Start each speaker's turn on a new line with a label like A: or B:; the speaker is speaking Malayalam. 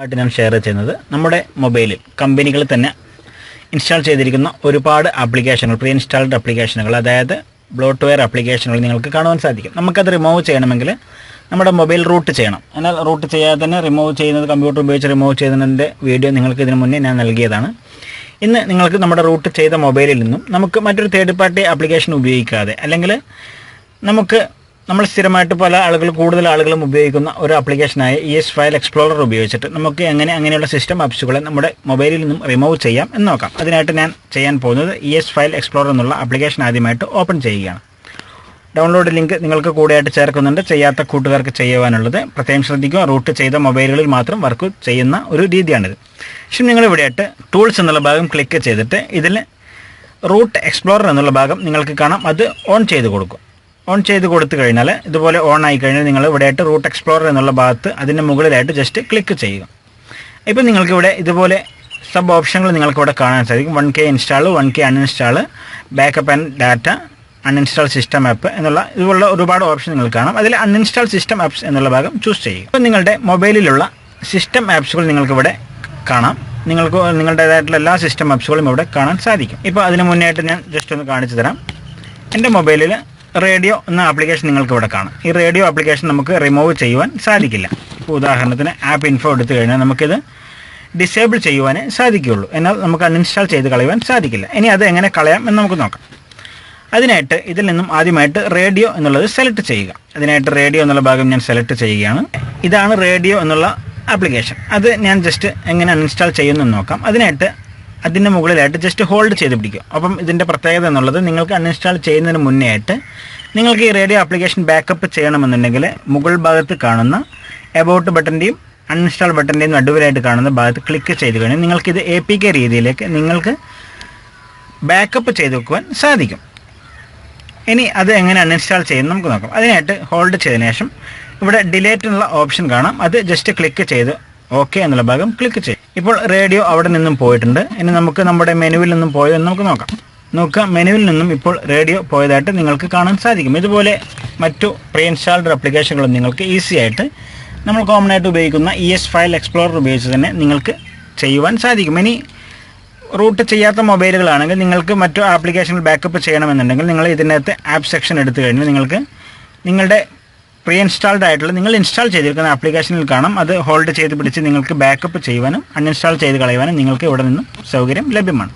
A: ആയിട്ട് ഞാൻ ഷെയർ ചെയ്യുന്നത് നമ്മുടെ മൊബൈലിൽ കമ്പനികളിൽ തന്നെ ഇൻസ്റ്റാൾ ചെയ്തിരിക്കുന്ന ഒരുപാട് ആപ്ലിക്കേഷനുകൾ, പ്രീ ഇൻസ്റ്റാൾഡ് ആപ്ലിക്കേഷനുകൾ, അതായത് ബ്ലോട്ട്വെയർ ആപ്ലിക്കേഷനുകൾ നിങ്ങൾക്ക് കാണുവാൻ സാധിക്കും. നമുക്കത് റിമൂവ് ചെയ്യണമെങ്കിൽ നമ്മുടെ മൊബൈൽ റൂട്ട് ചെയ്യണം. എന്നാൽ റൂട്ട് ചെയ്യാതെ തന്നെ റിമൂവ് ചെയ്യുന്നത്, കമ്പ്യൂട്ടർ ഉപയോഗിച്ച് റിമൂവ് ചെയ്യുന്നതിൻ്റെ വീഡിയോ നിങ്ങൾക്ക് ഇതിനു മുന്നേ ഞാൻ നൽകിയതാണ്. ഇന്ന് നിങ്ങൾക്ക് നമ്മുടെ റൂട്ട് ചെയ്ത മൊബൈലിൽ നിന്നും നമുക്ക് മറ്റൊരു തേർഡ് പാർട്ടി ആപ്ലിക്കേഷൻ ഉപയോഗിക്കാതെ, അല്ലെങ്കിൽ നമ്മൾ സ്ഥിരമായിട്ട് കൂടുതൽ ആളുകളും ഉപയോഗിക്കുന്ന ഒരു ആപ്ലിക്കേഷനായ ES ഫയൽ എക്സ്പ്ലോറർ ഉപയോഗിച്ചിട്ട് നമുക്ക് അങ്ങനെയുള്ള സിസ്റ്റം ആപ്സുകളെ നമ്മുടെ മൊബൈലിൽ നിന്നും റിമൂവ് ചെയ്യാം എന്ന് നോക്കാം. അതിനായിട്ട് ഞാൻ ചെയ്യാൻ പോകുന്നത് ES ഫയൽ എക്സ്പ്ലോറർ എന്നുള്ള ആപ്ലിക്കേഷൻ ആദ്യമായിട്ട് ഓപ്പൺ ചെയ്യുകയാണ്. ഡൗൺലോഡ് ലിങ്ക് നിങ്ങൾക്ക് കൂടെയായിട്ട് ചേർക്കുന്നുണ്ട്. ചെയ്യാത്ത കൂട്ടുകാർക്ക് ചെയ്യുവാനുള്ളത് പ്രത്യേകം ശ്രദ്ധിക്കുക. റൂട്ട് ചെയ്ത മൊബൈലുകളിൽ മാത്രം വർക്ക് ചെയ്യുന്ന ഒരു രീതിയാണിത്. പക്ഷേ നിങ്ങൾ ഇവിടെയായിട്ട് ടൂൾസ് എന്നുള്ള ഭാഗം ക്ലിക്ക് ചെയ്തിട്ട് ഇതിൽ റൂട്ട് എക്സ്പ്ലോറർ എന്നുള്ള ഭാഗം നിങ്ങൾക്ക് കാണാം. അത് ഓൺ ചെയ്ത് കൊടുക്കും. ഓൺ ചെയ്ത് കൊടുത്തു കഴിഞ്ഞാൽ ഇതുപോലെ ഓൺ ആയി കഴിഞ്ഞാൽ നിങ്ങൾ ഇവിടെയായിട്ട് റൂട്ട് എക്സ്പ്ലോറർ എന്നുള്ള ഭാഗത്ത് അതിൻ്റെ മുകളിലായിട്ട് ജസ്റ്റ് ക്ലിക്ക് ചെയ്യുക. ഇപ്പോൾ നിങ്ങൾക്കിവിടെ ഇതുപോലെ സബ് ഓപ്ഷനുകൾ നിങ്ങൾക്കിവിടെ കാണാൻ സാധിക്കും. 1K install, 1K uninstall, backup and data, uninstall system app എന്നുള്ള ഇതുപോലുള്ള ഒരുപാട് ഓപ്ഷൻ നിങ്ങൾക്ക് കാണാം. അതിൽ അൺഇൻസ്റ്റാൾ സിസ്റ്റം ആപ്സ് എന്നുള്ള ഭാഗം ചൂസ് ചെയ്യുക. ഇപ്പോൾ നിങ്ങളുടെ മൊബൈലിലുള്ള സിസ്റ്റം ആപ്സുകൾ നിങ്ങൾക്കിവിടെ കാണാം. നിങ്ങളുടേതായിട്ടുള്ള എല്ലാ സിസ്റ്റം ആപ്സുകളും ഇവിടെ കാണാൻ സാധിക്കും. ഇപ്പോൾ അതിന് മുന്നേ ആയിട്ട് ഞാൻ ജസ്റ്റ് ഒന്ന് കാണിച്ചു തരാം. എൻ്റെ മൊബൈലിൽ റേഡിയോ എന്ന ആപ്ലിക്കേഷൻ നിങ്ങൾക്ക് ഇവിടെ കാണാം. ഈ റേഡിയോ ആപ്ലിക്കേഷൻ നമുക്ക് റിമൂവ് ചെയ്യുവാൻ സാധിക്കില്ല. ഇപ്പോൾ ഉദാഹരണത്തിന് ആപ്പ് ഇൻഫോ എടുത്തു കഴിഞ്ഞാൽ നമുക്കിത് ഡിസേബിൾ ചെയ്യുവാനേ സാധിക്കുകയുള്ളൂ. എന്നാൽ നമുക്ക് അൺഇൻസ്റ്റാൾ ചെയ്ത് കളയുവാൻ സാധിക്കില്ല. ഇനി അത് എങ്ങനെ കളയാം എന്ന് നമുക്ക് നോക്കാം. അതിനായിട്ട് ഇതിൽ നിന്നും ആദ്യമായിട്ട് റേഡിയോ എന്നുള്ളത് സെലക്ട് ചെയ്യുക. അതിനായിട്ട് റേഡിയോ എന്നുള്ള ഭാഗം ഞാൻ സെലക്ട് ചെയ്യുകയാണ്. ഇതാണ് റേഡിയോ എന്നുള്ള ആപ്ലിക്കേഷൻ. അത് ഞാൻ ജസ്റ്റ് എങ്ങനെ അൺഇൻസ്റ്റാൾ ചെയ്യുമെന്ന് നോക്കാം. അതിനായിട്ട് അതിൻ്റെ മുകളിലായിട്ട് ജസ്റ്റ് ഹോൾഡ് ചെയ്ത് പിടിക്കുക. അപ്പം ഇതിൻ്റെ പ്രത്യേകത എന്നുള്ളത് നിങ്ങൾക്ക് അൺഇൻസ്റ്റാൾ ചെയ്യുന്നതിന് മുന്നേ ആയിട്ട് നിങ്ങൾക്ക് ഈ റേഡിയോ ആപ്ലിക്കേഷൻ ബാക്കപ്പ് ചെയ്യണമെന്നുണ്ടെങ്കിൽ മുകൾ ഭാഗത്ത് കാണുന്ന എബൌട്ട് ബട്ടൻ്റെയും അൺഇൻസ്റ്റാൾ ബട്ടൻ്റെയും നടുവിലായിട്ട് കാണുന്ന ഭാഗത്ത് ക്ലിക്ക് ചെയ്ത് കഴിഞ്ഞാൽ നിങ്ങൾക്കിത് APK രീതിയിലേക്ക് നിങ്ങൾക്ക് ബാക്കപ്പ് ചെയ്ത് വെക്കുവാൻ സാധിക്കും. ഇനി അത് എങ്ങനെ അൺഇൻസ്റ്റാൾ ചെയ്യുന്നത് നമുക്ക് നോക്കാം. അതിനായിട്ട് ഹോൾഡ് ചെയ്തതിനു ശേഷം ഇവിടെ ഡിലേറ്റ് എന്നുള്ള ഓപ്ഷൻ കാണാം. അത് ജസ്റ്റ് ക്ലിക്ക് ചെയ്ത് ഓക്കെ എന്നുള്ള ഭാഗം ക്ലിക്ക് ചെയ്യും. ഇപ്പോൾ റേഡിയോ അവിടെ നിന്നും പോയിട്ടുണ്ട്. ഇനി നമുക്ക് നമ്മുടെ മെനുവിൽ നിന്നും പോയതെന്ന് നമുക്ക് നോക്കാം. മെനുവിൽ നിന്നും ഇപ്പോൾ റേഡിയോ പോയതായിട്ട് നിങ്ങൾക്ക് കാണാൻ സാധിക്കും. ഇതുപോലെ മറ്റു പ്രീ ഇൻസ്റ്റാൾഡ് ആപ്ലിക്കേഷനുകളും നിങ്ങൾക്ക് ഈസി ആയിട്ട് നമ്മൾ കോമൺ ആയിട്ട് ഉപയോഗിക്കുന്ന ES ഫയൽ എക്സ്പ്ലോറർ ഉപയോഗിച്ച് തന്നെ നിങ്ങൾക്ക് ചെയ്യുവാൻ സാധിക്കും. ഇനി റൂട്ട് ചെയ്യാത്ത മൊബൈലുകളാണെങ്കിൽ നിങ്ങൾക്ക് മറ്റു ആപ്ലിക്കേഷനുകൾ ബാക്കപ്പ് ചെയ്യണമെന്നുണ്ടെങ്കിൽ നിങ്ങൾ ഇതിനകത്ത് ആപ്പ് സെക്ഷൻ എടുത്തു കഴിഞ്ഞാൽ നിങ്ങൾക്ക് നിങ്ങളുടെ പ്രീ ഇൻസ്റ്റാൾഡ് ആയിട്ടുള്ള നിങ്ങൾ ഇൻസ്റ്റാൾ ചെയ്തിരിക്കുന്ന ആപ്ലിക്കേഷനിൽ കാണാം. അത് ഹോൾഡ് ചെയ്ത് പിടിച്ച് നിങ്ങൾക്ക് ബാക്കപ്പ് ചെയ്യുവാനും അൺഇൻസ്റ്റാൾ ചെയ്ത് കളയുവാനും നിങ്ങൾക്ക് ഇവിടെ നിന്നും സൗകര്യം ലഭ്യമാണ്.